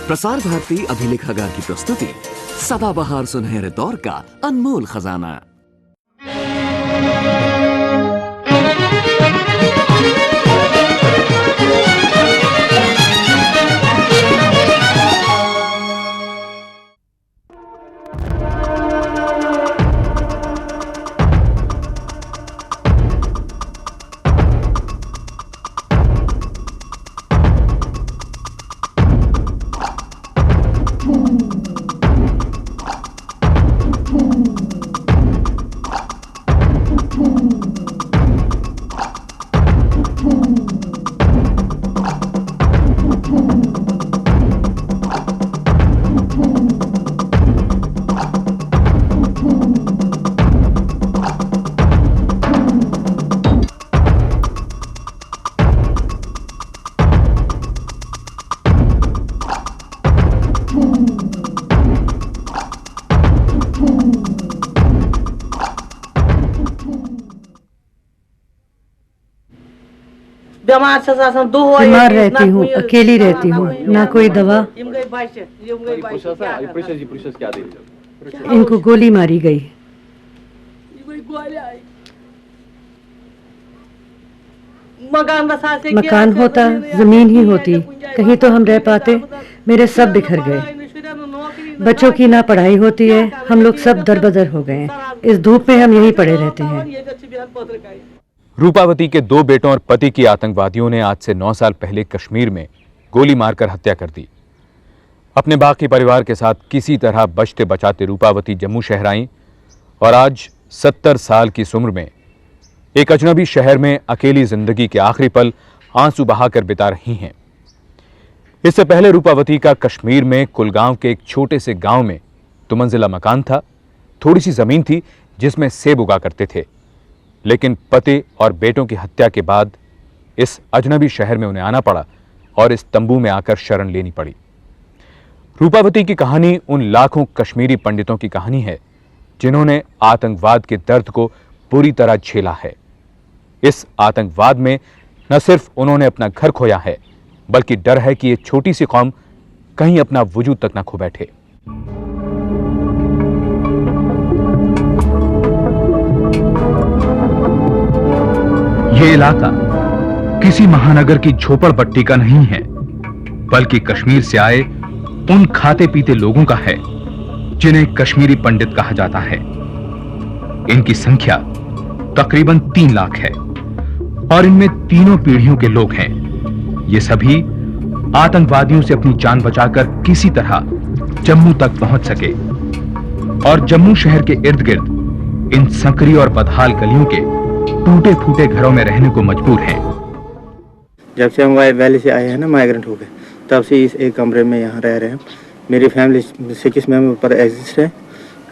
प्रसार भारती अभिलेखागार की प्रस्तुति सदाबहार सुनहरे दौर का अनमोल खजाना। बीमार रहती हूँ, अकेली रहती हूँ, ना कोई दवा। इनको गोली मारी गई। मकान होता, जमीन ही होती, कहीं तो हम रह पाते। मेरे सब बिखर गए। बच्चों की ना पढ़ाई होती है, हम लोग सब दरबदर हो गए। इस धूप में हम यहीं पड़े रहते हैं। रूपावती के 2 बेटों और पति की आतंकवादियों ने आज से 9 साल पहले कश्मीर में गोली मारकर हत्या कर दी। अपने बाकी परिवार के साथ किसी तरह बचते बचाते रूपावती जम्मू शहर आई और आज 70 साल की उम्र में एक अजनबी शहर में अकेली जिंदगी के आखिरी पल आंसू बहाकर बिता रही हैं। इससे पहले रूपावती का कश्मीर में कुलगांव के एक छोटे से गांव में 2 मंजिला मकान था, थोड़ी सी जमीन थी जिसमें सेब उगा करते थे। लेकिन पति और बेटों की हत्या के बाद इस अजनबी शहर में उन्हें आना पड़ा और इस तंबू में आकर शरण लेनी पड़ी। रूपावती की कहानी उन लाखों कश्मीरी पंडितों की कहानी है जिन्होंने आतंकवाद के दर्द को पूरी तरह झेला है। इस आतंकवाद में न सिर्फ उन्होंने अपना घर खोया है, बल्कि डर है कि ये छोटी सी कौम कहीं अपना वजूद तक न खो बैठे। ये इलाका किसी महानगर की झोपड़पट्टी का नहीं है, बल्कि कश्मीर से आए उन खाते पीते लोगों का है जिन्हें कश्मीरी पंडित कहा जाता है। इनकी संख्या तकरीबन 3 लाख है और इनमें तीनों पीढ़ियों के लोग हैं। ये सभी आतंकवादियों से अपनी जान बचाकर किसी तरह जम्मू तक पहुंच सके और जम्मू शहर के इर्द गिर्द इन संकरी और बदहाल गलियों के टूटे फूटे घरों में रहने को मजबूर हैं। जब से हम वैली से आए हैं ना, माइग्रेंट हो गए, तब से इस एक कमरे में यहाँ रह रहे हैं। मेरी फैमिली 6 मेंबर पर एग्जिस्ट है,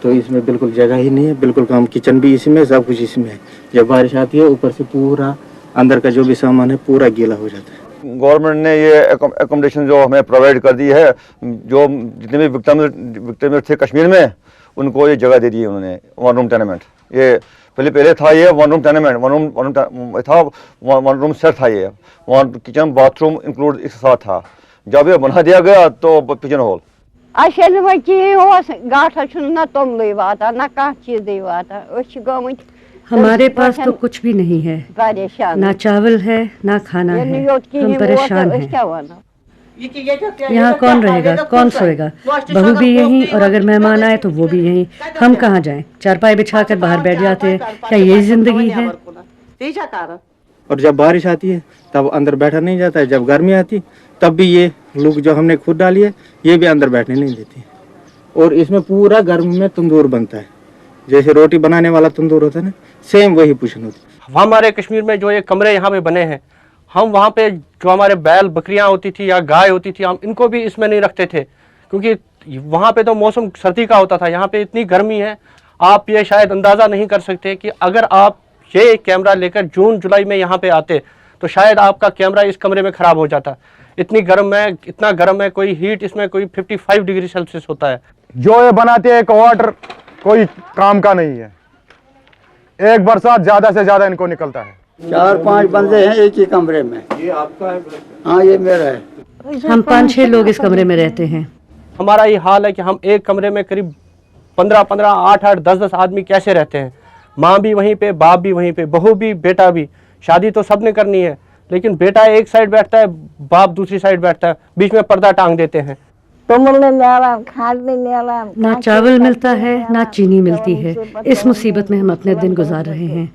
तो इसमें बिल्कुल जगह ही नहीं है। बिल्कुल काम, किचन भी इसी में, सब कुछ इसी में है। जब बारिश आती है, ऊपर से पूरा अंदर का जो भी सामान है पूरा गीला हो जाता है। गवर्नमेंट ने ये एकोमोडेशन जो हमें प्रोवाइड कर दी है, जो जितने भी विक्टिम थे कश्मीर में, उनको ये जगह दे दी है उन्होंने। 1 रूम टेनेमेंट, ये पहले था ये 1 रूम टेनेमेंट, 1 रूम सेट था ये। वहाँ किचन बाथरूम इंक्लूड एक साथ था। जब ये बना दिया गया तो पिजन होल। हमारे पास तो कुछ भी नहीं है, ना चावल है ना खाना है। हम परेशान हैं। यहाँ कौन रहेगा, कौन सोएगा? बहू भी यहीं और अगर मेहमान आए तो वो भी यहीं। हम कहाँ जाएं? चारपाई बिछाकर बाहर बैठ जाते हैं। क्या यही जिंदगी है? और जब बारिश आती है तब अंदर बैठा नहीं जाता है। जब गर्मी आती तब भी ये लोग जो हमने खुद डाली है, ये भी अंदर बैठने नहीं देती। और इसमें पूरा गर्मी में तंदूर बनता है, जैसे रोटी बनाने वाला तंदूर होता है ना, सेम वही पोजीशन होती है। हमारे कश्मीर में जो ये कमरे यहाँ पे बने हैं, हम वहाँ पे जो हमारे बैल बकरियाँ होती थी या गाय होती थी, हम इनको भी इसमें नहीं रखते थे, क्योंकि वहाँ पे तो मौसम सर्दी का होता था। यहाँ पे इतनी गर्मी है, आप ये शायद अंदाज़ा नहीं कर सकते कि अगर आप ये कैमरा लेकर जून जुलाई में यहाँ पे आते तो शायद आपका कैमरा इस कमरे में ख़राब हो जाता। इतनी गर्म है, इतना गर्म है, कोई हीट इसमें कोई 55 डिग्री सेल्सियस होता है। जो ये बनाते हैं क्वार्टर, कोई काम का नहीं है। एक बरसात ज़्यादा से ज़्यादा इनको निकलता है। 4-5 बंदे हैं एक ही कमरे में। ये आपका है? हाँ, ये मेरा है। हम 5-6 लोग इस कमरे में रहते हैं। हमारा ये हाल है कि हम एक कमरे में करीब 15-15, 8-8, 10-10 आदमी कैसे रहते हैं। माँ भी वहीं पे, बाप भी वहीं पे, बहू भी, बेटा भी। शादी तो सबने करनी है, लेकिन बेटा एक साइड बैठता है, बाप दूसरी साइड बैठता है, बीच में पर्दा टांग देते हैं। ना चावल मिलता है, ना चीनी मिलती है। इस मुसीबत में हम अपने दिन गुजार रहे हैं।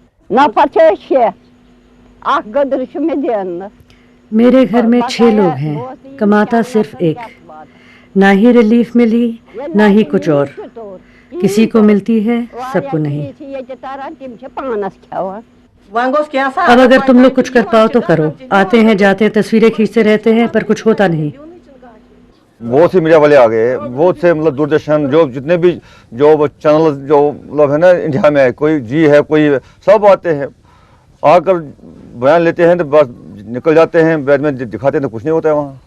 मेरे घर में 6 लोग हैं, कमाता सिर्फ एक। ना ही रिलीफ मिली, ना ही कुछ और। किसी को मिलती है, सबको नहीं। अब अगर तुम लोग कुछ कर पाओ तो करो। आते हैं, जाते हैं, तस्वीरें खींचते रहते हैं, पर कुछ होता नहीं। बहुत से मीडिया वाले आ गए, बहुत से मतलब दूरदर्शन जो जितने भी जो चैनल जो मतलब है ना इंडिया में, कोई जी है, कोई सब आते हैं, आकर बयान लेते हैं तो बस निकल जाते हैं, बाद में दिखाते हैं तो कुछ नहीं होता है वहाँ।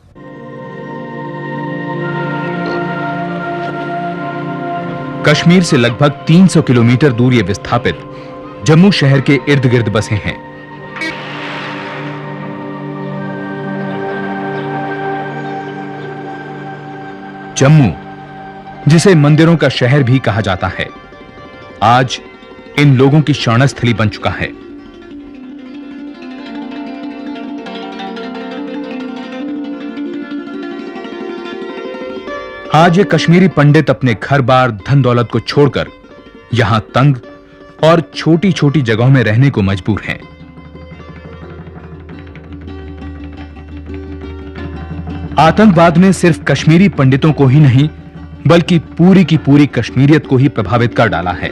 कश्मीर से लगभग 300 किलोमीटर दूर ये विस्थापित जम्मू शहर के इर्द गिर्द बसे हैं। जम्मू, जिसे मंदिरों का शहर भी कहा जाता है, आज इन लोगों की शरणस्थली बन चुका है। आज ये कश्मीरी पंडित अपने घर बार, धन दौलत को छोड़कर यहां तंग और छोटी छोटी जगहों में रहने को मजबूर हैं। आतंकवाद ने सिर्फ कश्मीरी पंडितों को ही नहीं, बल्कि पूरी की पूरी कश्मीरियत को ही प्रभावित कर डाला है।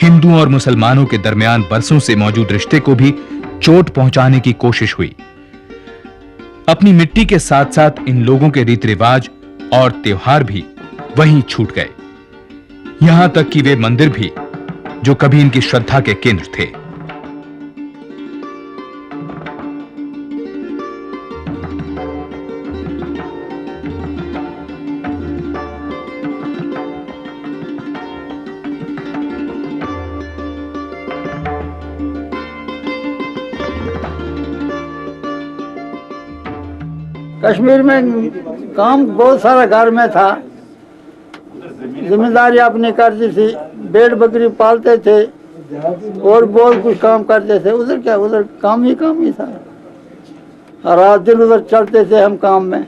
हिंदुओं और मुसलमानों के दरमियान बरसों से मौजूद रिश्ते को भी चोट पहुंचाने की कोशिश हुई। अपनी मिट्टी के साथ साथ इन लोगों के रीति रिवाज और त्योहार भी वहीं छूट गए। यहां तक कि वे मंदिर भी, जो कभी इनकी श्रद्धा के केंद्र थे। कश्मीर में काम बहुत सारा घर में था, जिम्मेदारी अपनी करती थी, भेड़ बकरी पालते थे और बहुत कुछ काम करते थे। उधर क्या, उधर काम ही था। रात दिन उधर चलते थे हम काम में।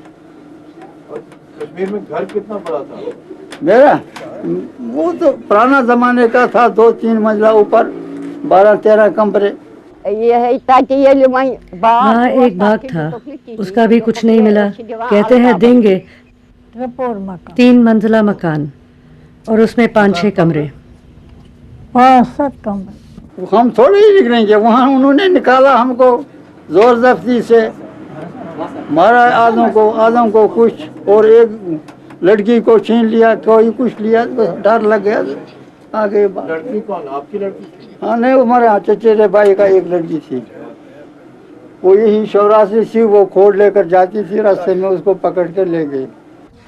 कश्मीर में घर कितना बड़ा था मेरा? वो तो पुराना जमाने का था, 2-3 मंजिला, ऊपर 12-13 कमरे। हाँ, एक बाग था, उसका भी कुछ नहीं मिला। कहते हैं देंगे। 3 मंजिला मकान और उसमें 5-6 कमरे। 5-7 कमरे। हम थोड़े ही निकलेंगे वहाँ। उन्होंने निकाला हमको जोर जब्ती से, मारा आदम को कुछ, और एक लड़की को छीन लिया, कोई कुछ लिया, डर लग गया। आगे लड़की कौन? आपकी लड़की? हाँ, नहीं, हमारे चचेरे भाई का एक लड़की थी, वो यही शौरासी थी। वो खोड़ लेकर जाती थी, रास्ते में उसको पकड़ के ले गए।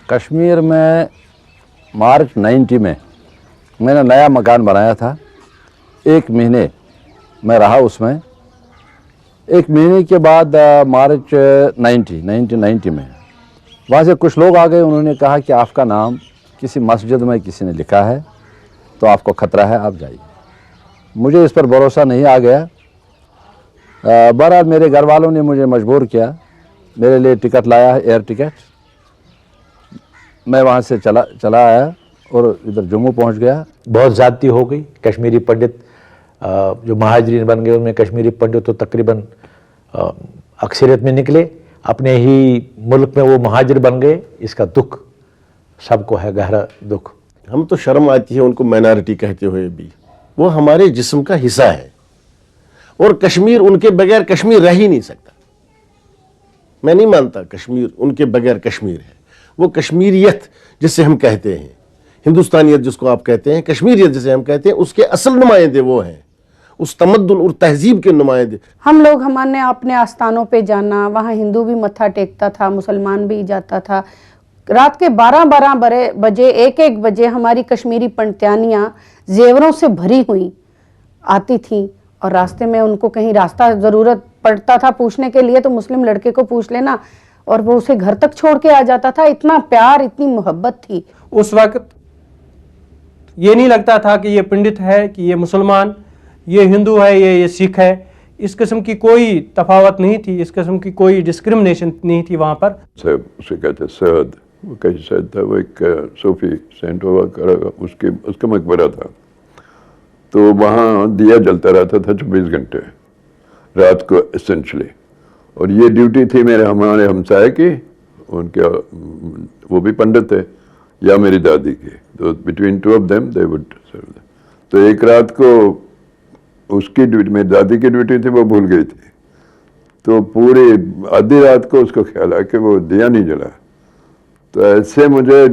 कश्मीर में मार्च 90 में मैंने नया मकान बनाया था। 1 महीने मैं रहा उसमें। 1 महीने के बाद मार्च 1990 में वहाँ से कुछ लोग आ गए। उन्होंने कहा कि आपका नाम किसी मस्जिद में किसी ने लिखा है, तो आपको खतरा है, आप जाइए। मुझे इस पर भरोसा नहीं आ गया। बहरहाल मेरे घर वालों ने मुझे मजबूर किया, मेरे लिए टिकट लाया है, एयर टिकट। मैं वहाँ से चला आया और इधर जम्मू पहुँच गया। बहुत ज़्यादती हो गई। कश्मीरी पंडित जो महाजरीन बन गए, उनमें कश्मीरी पंडित तो तकरीबन अक्सरियत में निकले। अपने ही मुल्क में वो महाजिर बन गए। इसका दुख सबको है, गहरा दुख। हम तो शर्म आती है उनको माइनॉरिटी कहते हुए भी। वो हमारे जिस्म का हिस्सा है और कश्मीर उनके बगैर कश्मीर रह ही नहीं सकता। मैं नहीं मानता कश्मीर उनके बगैर कश्मीर है। वो कश्मीरियत जिसे हम कहते हैं, हिंदुस्तानियत जिसको आप कहते हैं, कश्मीरियत जिसे हम कहते हैं, उसके असल नुमाइंदे वो हैं, उस तमद्दुन और तहजीब के नुमाइंदे। हम लोग हमने अपने आस्थानों पे जाना, वहाँ हिंदू भी मत्था टेकता था, मुसलमान भी जाता था। रात के 12-12 बजे, 1-1 बजे हमारी कश्मीरी पंडितानियाँ जेवरों से भरी हुई आती थीं, और रास्ते में उनको कहीं रास्ता ज़रूरत पड़ता था पूछने के लिए, तो मुस्लिम लड़के को पूछ लेना, और वो उसे घर तक छोड़ के आ जाता था। इतना प्यार, इतनी मोहब्बत थी। उस वक्त ये नहीं लगता था कि ये पंडित है, कि ये मुसलमान, ये हिंदू है, ये सिख है। इस किस्म की कोई तफावत नहीं थी, इस किस्म की कोई डिस्क्रिमिनेशन नहीं थी वहाँ पर। उसे कहते सैद, वो कहीं सैद था, वो एक सूफी सेंट हुआ करा, उसका मकबरा था। तो वहाँ दिया जलता रहता था 24 घंटे रात को एसेंशली। और ये ड्यूटी थी हमारे हमसाए की, उनके वो भी पंडित थे, या मेरी दादी की। तो between two of them they would serve. तो एक रात को उसकी ड्यूटी, मेरी दादी की ड्यूटी थी, वो भूल गई थी। तो पूरी आधी रात को उसको ख्याल आया कि वो दिया नहीं जला। तो ऐसे मुझे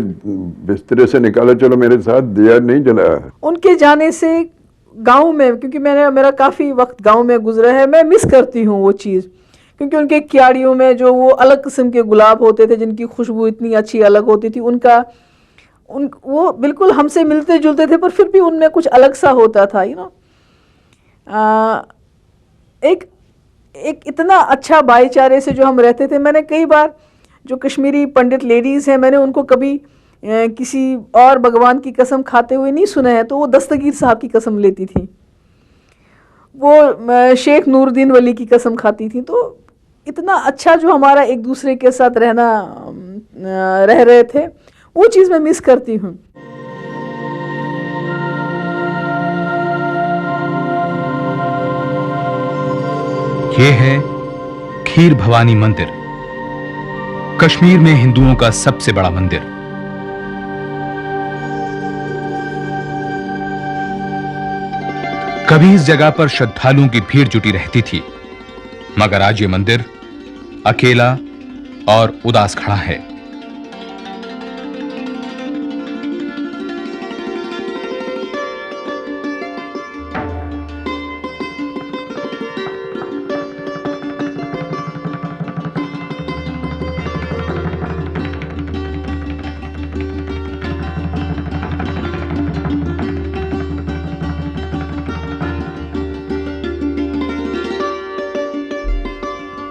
बिस्तरे से निकाला, चलो मेरे साथ, दिया नहीं जला। उनके जाने से गांव में, क्योंकि मेरा काफ़ी वक्त गांव में गुजरा है, मैं मिस करती हूँ वो चीज़। क्योंकि उनके क्यारियों में जो वो अलग किस्म के गुलाब होते थे, जिनकी खुशबू इतनी अच्छी अलग होती थी, वो बिल्कुल हमसे मिलते जुलते थे, पर फिर भी उनमें कुछ अलग सा होता था, एक इतना अच्छा भाईचारे से जो हम रहते थे। मैंने कई बार जो कश्मीरी पंडित लेडीज़ हैं, मैंने उनको कभी किसी और भगवान की कसम खाते हुए नहीं सुना है, तो वो दस्तगीर साहब की कसम लेती थी, वो शेख नूरुद्दीन वली की कसम खाती थी। तो इतना अच्छा जो हमारा एक दूसरे के साथ रह रहे थे, वो चीज़ मैं मिस करती हूँ। ये है खीर भवानी मंदिर, कश्मीर में हिंदुओं का सबसे बड़ा मंदिर। कभी इस जगह पर श्रद्धालुओं की भीड़ जुटी रहती थी, मगर आज ये मंदिर अकेला और उदास खड़ा है।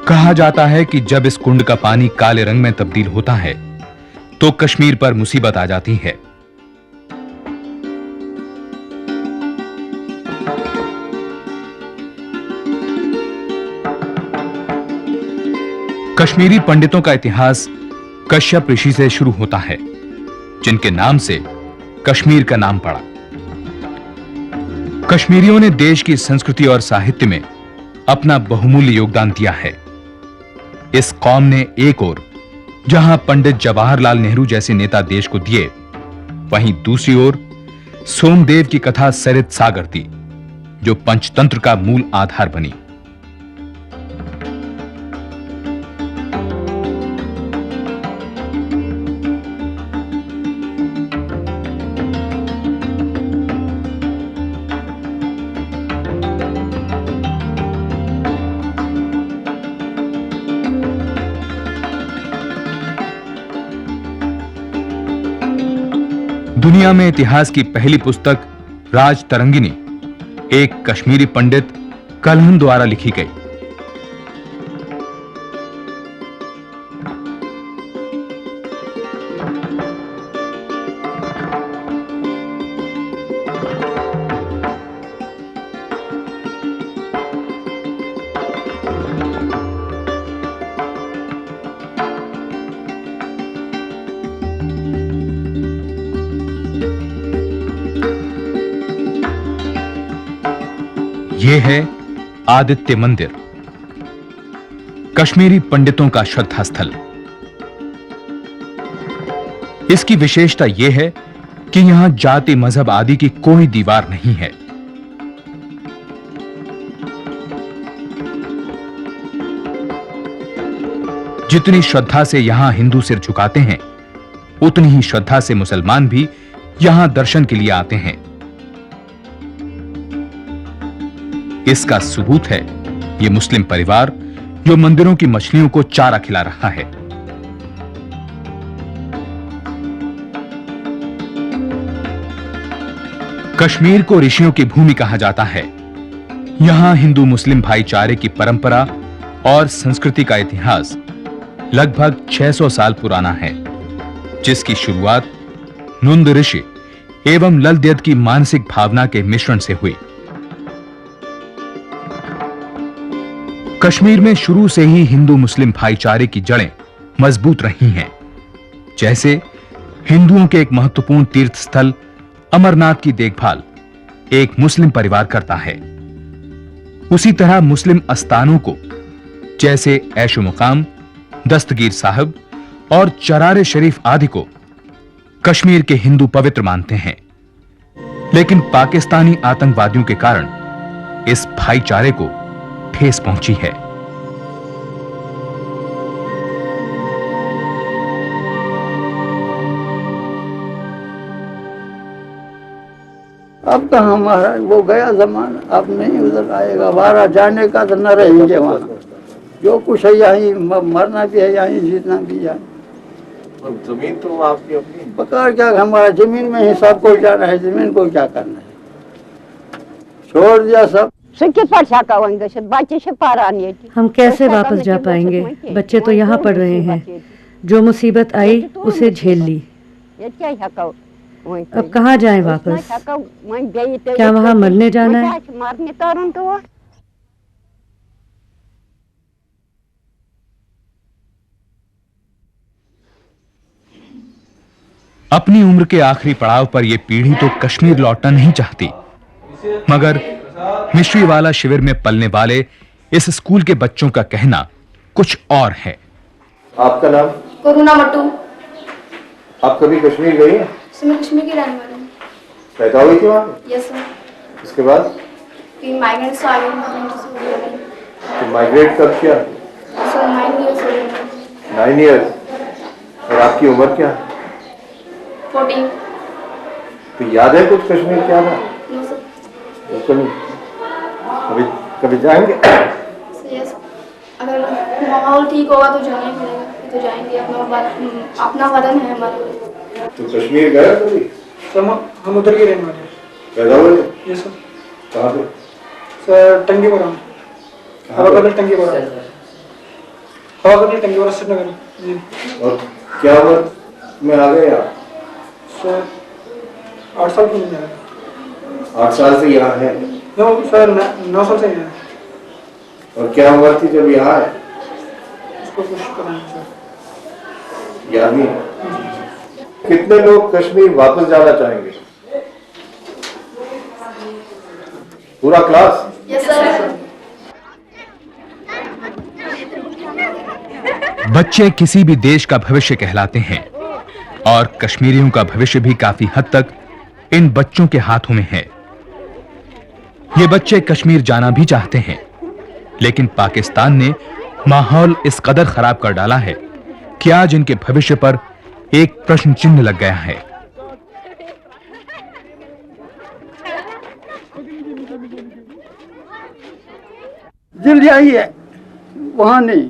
कहा जाता है कि जब इस कुंड का पानी काले रंग में तब्दील होता है तो कश्मीर पर मुसीबत आ जाती है। कश्मीरी पंडितों का इतिहास कश्यप ऋषि से शुरू होता है, जिनके नाम से कश्मीर का नाम पड़ा। कश्मीरियों ने देश की संस्कृति और साहित्य में अपना बहुमूल्य योगदान दिया है। इस कौम ने एक ओर जहां पंडित जवाहरलाल नेहरू जैसे नेता देश को दिए, वहीं दूसरी ओर सोमदेव की कथा सरित सागर दी, जो पंचतंत्र का मूल आधार बनी। दुनिया में इतिहास की पहली पुस्तक राज तरंगिनी एक कश्मीरी पंडित कलहन द्वारा लिखी गई। यह है आदित्य मंदिर, कश्मीरी पंडितों का श्रद्धा स्थल। इसकी विशेषता यह है कि यहां जाति मजहब आदि की कोई दीवार नहीं है। जितनी श्रद्धा से यहां हिंदू सिर झुकाते हैं, उतनी ही श्रद्धा से मुसलमान भी यहां दर्शन के लिए आते हैं। इसका सबूत है ये मुस्लिम परिवार जो मंदिरों की मछलियों को चारा खिला रहा है। कश्मीर को ऋषियों की भूमि कहा जाता है। यहां हिंदू मुस्लिम भाईचारे की परंपरा और संस्कृति का इतिहास लगभग 600 साल पुराना है, जिसकी शुरुआत नुंद ऋषि एवं ललदेद की मानसिक भावना के मिश्रण से हुई। कश्मीर में शुरू से ही हिंदू मुस्लिम भाईचारे की जड़ें मजबूत रही हैं। जैसे हिंदुओं के एक महत्वपूर्ण तीर्थ स्थल अमरनाथ की देखभाल एक मुस्लिम परिवार करता है, उसी तरह मुस्लिम आस्थानों को जैसे ऐशो मुकाम, दस्तगीर साहब और चरारे शरीफ आदि को कश्मीर के हिंदू पवित्र मानते हैं। लेकिन पाकिस्तानी आतंकवादियों के कारण इस भाईचारे को ठेस पहुंची है। अब कहाँ हमारा वो गया जमाना, अब नहीं उधर आएगा। बाहर जाने का तो न रहेंगे वहाँ। जो कुछ है यहीं, मरना भी है यहीं, जीतना भी है। जमीन तो आपकी अपनी पकड़ क्या, हमारा जमीन में ही सब को जाना है, जमीन को क्या करना है, छोड़ दिया सब। हम कैसे वापस जा पाएंगे? बच्चे तो यहाँ पढ़ रहे हैं। जो मुसीबत आई उसे झेल ली, अब कहाँ जाएं वापस? क्या वहाँ मरने जाना है? अपनी उम्र के आखिरी पड़ाव पर यह पीढ़ी तो कश्मीर लौटना नहीं चाहती, मगर मिश्री वाला शिविर में पलने वाले इस स्कूल के बच्चों का कहना कुछ और है। आपका नाम? करुणा मट्टू। आप कभी कश्मीर गई हैं? मैं कश्मीर की रहने वाली हूँ। पैदा हुई थी वहाँ? Yes sir. इसके बाद फिर माइग्रेट से आ गई। तो माइग्रेट कब किया? सर 9 इयर्स हो गए। 9 इयर्स। और आपकी उम्र क्या है? 14। तो याद है कुछ कश्मीर क्या था? No sir. बिल्कुल नहीं। कभी जाएंगे? यस, अगर माहौल ठीक होगा तो जाना ही पड़ेगा, तो जाएंगे। अपना वतन है हमारा। तो कश्मीर गए कभी? हम उधर के रहने वाले हैं। पैदा हुए? Yes sir. कहाँ पे? सर टंगीपुरा में। हवागढ़ टंगीपुरा। हवागढ़ टंगीपुरा श्रीनगर जी। और क्या उम्र में आ गए आप? सर 8 साल की उम्र है। 8 साल से यहाँ है? नो सर 9 साल से यहाँ है। और क्या उम्र थी जब यहाँ आए? उसको कुछ पता नहीं सर। याद नहीं? कितने लोग कश्मीर वापस जाना चाहेंगे? पूरा क्लास? Yes sir. बच्चे किसी भी देश का भविष्य कहलाते हैं और कश्मीरियों का भविष्य भी काफी हद तक इन बच्चों के हाथों में है। ये बच्चे कश्मीर जाना भी चाहते हैं, लेकिन पाकिस्तान ने माहौल इस कदर खराब कर डाला है कि आज इनके भविष्य पर एक प्रश्न चिन्ह लग गया है। जिल यही है, वहाँ नहीं।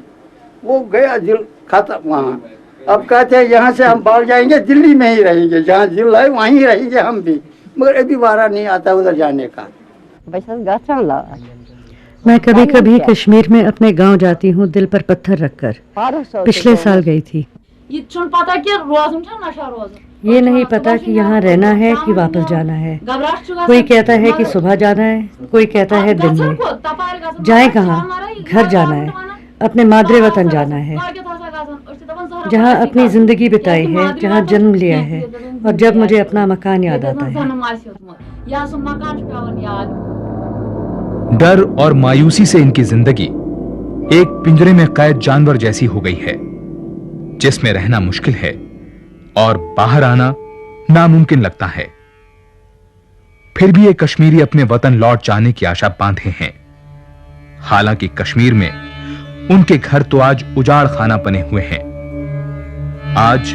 वो गया जिल खाता वहाँ। अब कहते हैं यहाँ से हम बाहर जाएंगे, दिल्ली में ही रहेंगे, जहाँ जिल है वहीं रहेंगे हम भी, मगर अभी बारा नहीं आता उधर जाने का। मैं कभी कभी कश्मीर में अपने गांव जाती हूँ दिल पर पत्थर रखकर। पिछले साल गई थी। ये नहीं पता कि यहाँ रहना है कि वापस जाना है। कोई कहता है कि सुबह जाना है, कोई कहता है दिन में। जाए कहाँ? घर जाना है, अपने मादरे वतन जाना है, जहाँ अपनी जिंदगी बिताई है, जहाँ जन्म लिया है। और जब मुझे अपना मकान याद आता है, डर और मायूसी से इनकी जिंदगी एक पिंजरे में कैद जानवर जैसी हो गई है, जिसमें रहना मुश्किल है और बाहर आना नामुमकिन लगता है। फिर भी ये कश्मीरी अपने वतन लौट जाने की आशा बांधे हैं। हालांकि कश्मीर में उनके घर तो आज उजाड़ खाना बने हुए हैं। आज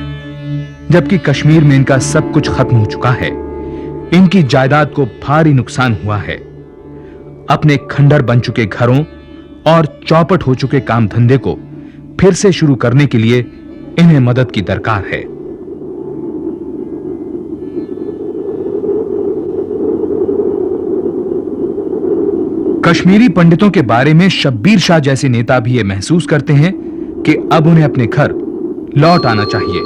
जबकि कश्मीर में इनका सब कुछ खत्म हो चुका है, इनकी जायदाद को भारी नुकसान हुआ है। अपने खंडर बन चुके घरों और चौपट हो चुके काम धंधे को फिर से शुरू करने के लिए इन्हें मदद की दरकार है। कश्मीरी पंडितों के बारे में शब्बीर शाह जैसे नेता भी ये महसूस करते हैं कि अब उन्हें अपने घर लौट आना चाहिए।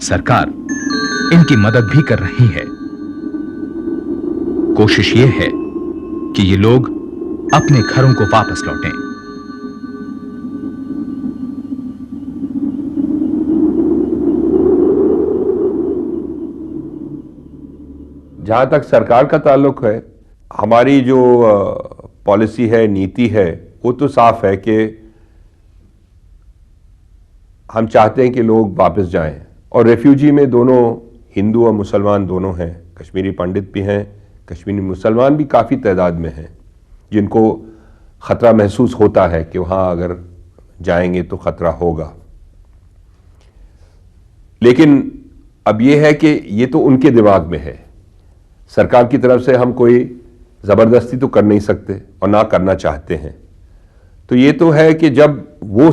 सरकार इनकी मदद भी कर रही है। कोशिश यह है कि ये लोग अपने घरों को वापस लौटें। जहां तक सरकार का ताल्लुक है, हमारी जो पॉलिसी है, नीति है, वो तो साफ है कि हम चाहते हैं कि लोग वापस जाएं। और रेफ्यूजी में दोनों हिंदू और मुसलमान दोनों हैं, कश्मीरी पंडित भी हैं, कश्मीरी मुसलमान भी काफ़ी तादाद में हैं, जिनको ख़तरा महसूस होता है कि वहाँ अगर जाएंगे तो ख़तरा होगा। लेकिन अब ये है कि ये तो उनके दिमाग में है। सरकार की तरफ से हम कोई ज़बरदस्ती तो कर नहीं सकते और ना करना चाहते हैं। तो ये तो है कि जब वो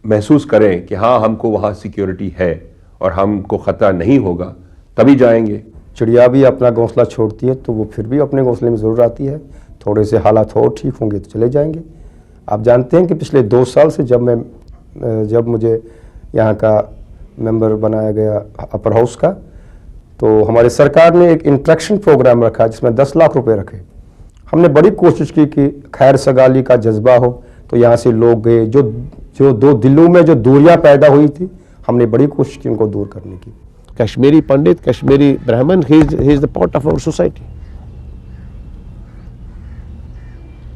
महसूस करें कि हाँ हमको वहाँ सिक्योरिटी है और हमको ख़तरा नहीं होगा, तभी जाएंगे। चिड़िया भी अपना घोंसला छोड़ती है तो वो फिर भी अपने घोंसले में ज़रूर आती है। थोड़े से हालात और ठीक होंगे तो चले जाएंगे। आप जानते हैं कि पिछले 2 साल से जब मुझे यहाँ का मेंबर बनाया गया अपर हाउस का, तो हमारी सरकार ने एक इंट्रैक्शन प्रोग्राम रखा जिसमें 10 लाख रुपए रखे। हमने बड़ी कोशिश की कि खैर सगाली का जज्बा हो, तो यहाँ से लोग गए। जो दो दिलों में जो दूरियां पैदा हुई थी, हमने बड़ी कोशिश की उनको दूर करने की। Kashmiri Pandit, Kashmiri Brahman, he is the part of our society.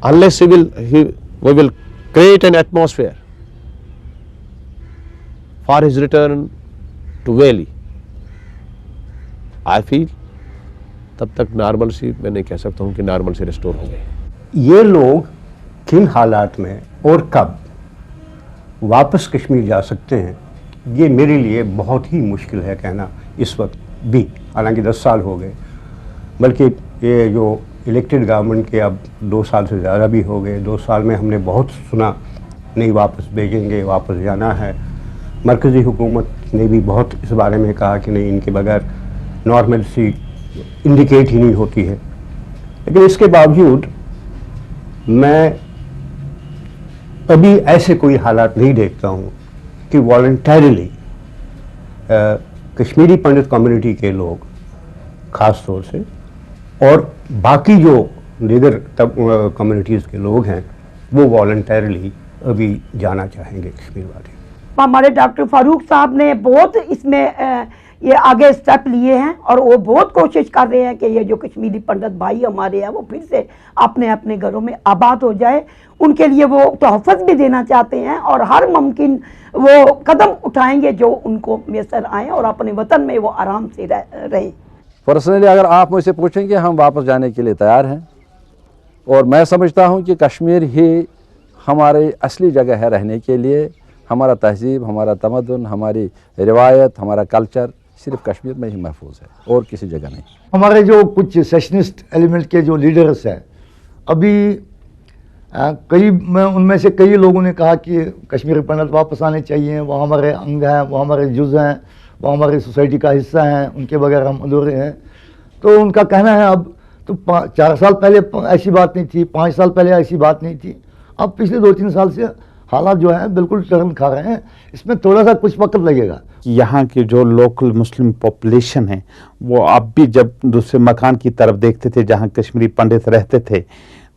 Unless we will create an atmosphere for his return to Valley, I feel तब तक नॉर्मलसी मैं नहीं कह सकता हूँ कि नॉर्मलसी रिस्टोर हो गई। ये लोग किन हालात में और कब वापस कश्मीर जा सकते हैं, ये मेरे लिए बहुत ही मुश्किल है कहना इस वक्त भी। हालांकि 10 साल हो गए, बल्कि ये जो इलेक्टेड गवर्नमेंट के अब 2 साल से ज़्यादा भी हो गए। 2 साल में हमने बहुत सुना, नहीं वापस भेजेंगे, वापस जाना है। मरकज़ी हुकूमत ने भी बहुत इस बारे में कहा कि नहीं, इनके बगैर नॉर्मलसी इंडिकेट ही नहीं होती है। लेकिन इसके बावजूद मैं अभी ऐसे कोई हालात नहीं देखता हूँ कि वॉलंटरीली कश्मीरी पंडित कम्युनिटी के लोग ख़ास तौर से और बाकी जो लीडर कम्युनिटीज़ के लोग हैं वो वॉलंटरीली अभी जाना चाहेंगे कश्मीर वाले। हमारे डॉक्टर फारूक साहब ने बहुत इसमें ये आगे स्टेप लिए हैं और वो बहुत कोशिश कर रहे हैं कि ये जो कश्मीरी पंडित भाई हमारे हैं वो फिर से अपने अपने घरों में आबाद हो जाए। उनके लिए वो तोहफ़त भी देना चाहते हैं और हर मुमकिन वो कदम उठाएंगे जो उनको मैसर आए और अपने वतन में वो आराम से रहे। पर्सनली अगर आप मुझसे पूछेंगे, हम वापस जाने के लिए तैयार हैं और मैं समझता हूं कि कश्मीर ही हमारी असली जगह है रहने के लिए। हमारा तहजीब, हमारा तमद्दुन, हमारी रिवायत, हमारा कल्चर सिर्फ कश्मीर में ही महफूज है और किसी जगह नहीं। हमारे जो कुछ सेशनिस्ट एलिमेंट के जो लीडर्स हैं, अभी उनमें से कई लोगों ने कहा कि कश्मीरी पंडित वापस आने चाहिए, वो हमारे अंग हैं, वो हमारे जुज़ हैं, वो हमारी सोसाइटी का हिस्सा हैं, उनके बगैर हम अधूरे हैं। तो उनका कहना है अब तो 4 साल पहले ऐसी बात नहीं थी, 5 साल पहले ऐसी बात नहीं थी, अब पिछले 2-3 साल से हालात जो हैं बिल्कुल टर्न खा रहे हैं। इसमें थोड़ा सा कुछ वक्त लगेगा। यहाँ की जो लोकल मुस्लिम पॉपुलेशन है वो अब भी जब दूसरे मकान की तरफ देखते थे जहाँ कश्मीरी पंडित रहते थे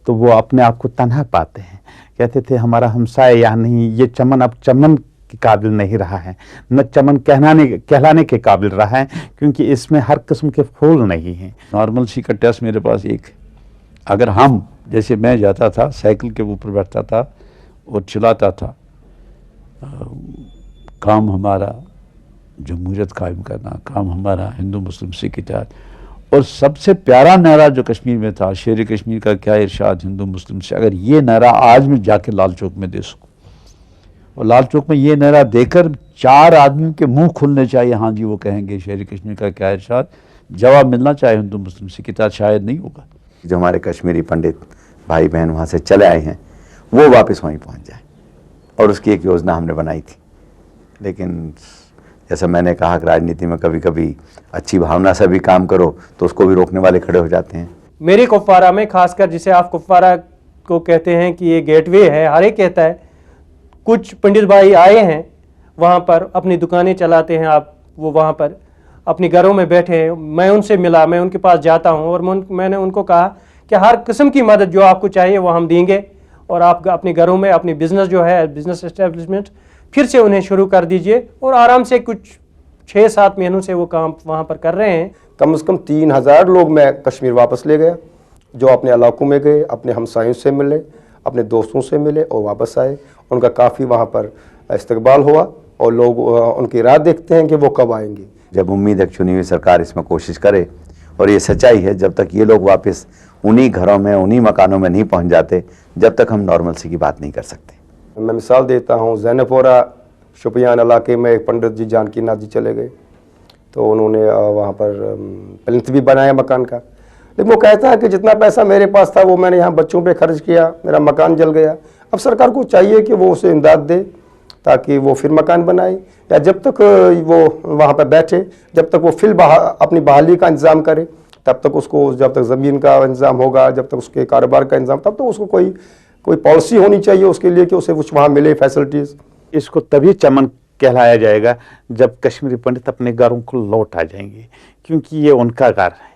तो वो अपने आप को तन्हा पाते हैं। कहते थे हमारा हमसाया यहाँ नहीं, ये चमन अब चमन के काबिल नहीं रहा है, न चमन कहलाने के काबिल रहा है, क्योंकि इसमें हर किस्म के फूल नहीं हैं। नॉर्मलसी का टेस्ट मेरे पास एक, अगर हम जैसे मैं जाता था साइकिल के ऊपर बैठता था और चलाता था, काम हमारा जमहूरियत कायम करना, काम हमारा हिंदू मुस्लिम सिख इत्तेहाद, और सबसे प्यारा नारा जो कश्मीर में था, शेर कश्मीर का क्या इरशाद हिंदू मुस्लिम से, अगर ये नारा आज मैं जाके लाल चौक में दे सकूँ और लाल चौक में ये नारा देकर 4 आदमियों के मुंह खुलने चाहिए, हाँ जी वो कहेंगे शेर कश्मीर का क्या इरशाद, जवाब मिलना चाहिए हिंदू मुस्लिम सिख इत्तेहाद, शायद नहीं होगा। जो हमारे कश्मीरी पंडित भाई बहन वहाँ से चले आए हैं वो वापस वहीं पहुँच जाए, और उसकी एक योजना हमने बनाई थी। लेकिन जैसा मैंने कहा कि राजनीति में कभी कभी अच्छी भावना से भी काम करो तो उसको भी रोकने वाले खड़े हो जाते हैं। मेरे कुपवारा में खासकर, जिसे आप कुपवारा को कहते हैं कि ये गेटवे है, हर एक कहता है, कुछ पंडित भाई आए हैं वहाँ पर, अपनी दुकानें चलाते हैं, आप वो वहाँ पर अपने घरों में बैठे हैं। मैं उनसे मिला, मैं उनके पास जाता हूँ और मैंने उनको कहा कि हर किस्म की मदद जो आपको चाहिए वो हम देंगे, और आप अपने घरों में अपनी बिजनेस जो है, बिजनेस एस्टेब्लिशमेंट फिर से उन्हें शुरू कर दीजिए, और आराम से कुछ 6-7 महीनों से वो काम वहाँ पर कर रहे हैं। कम से कम 3000 लोग मैं कश्मीर वापस ले गया, जो अपने इलाकों में गए, अपने हमसायों से मिले, अपने दोस्तों से मिले और वापस आए। उनका काफ़ी वहाँ पर इस्तकबाल हुआ और लोग उनकी राह देखते हैं कि वो कब आएंगे। जब उम्मीद है चुनी हुई सरकार इसमें कोशिश करे, और ये सच्चाई है, जब तक ये लोग वापस उन्हीं घरों में, उन्हीं मकानों में नहीं पहुँच जाते, जब तक हम नॉर्मलसी की बात नहीं कर सकते। मैं मिसाल देता हूँ, जैनपोरा शुपियान इलाके में एक पंडित जी जानकी नाथ जी चले गए, तो उन्होंने वहाँ पर प्लिंथ भी बनाया मकान का, लेकिन वो कहता है कि जितना पैसा मेरे पास था वो मैंने यहाँ बच्चों पे खर्च किया, मेरा मकान जल गया। अब सरकार को चाहिए कि वो उसे इमदाद दे ताकि वो फिर मकान बनाए, या जब तक वो वहाँ पर बैठे, जब तक वो फिर अपनी बहाली का इंतज़ाम करे, तब तक उसको, जब तक ज़मीन का इंतज़ाम होगा, जब तक उसके कारोबार का इंतज़ाम, तब तक उसको कोई पॉलिसी होनी चाहिए उसके लिए कि उसे कुछ वहाँ मिले फैसिलिटीज़। इसको तभी चमन कहलाया जाएगा जब कश्मीरी पंडित अपने घरों को लौट आ जाएंगे, क्योंकि ये उनका घर है,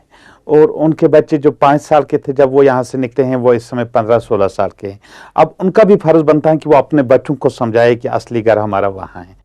और उनके बच्चे जो 5 साल के थे जब वो यहाँ से निकले हैं, वो इस समय 15-16 साल के हैं। अब उनका भी फर्ज बनता है कि वो अपने बच्चों को समझाए कि असली घर हमारा वहाँ है।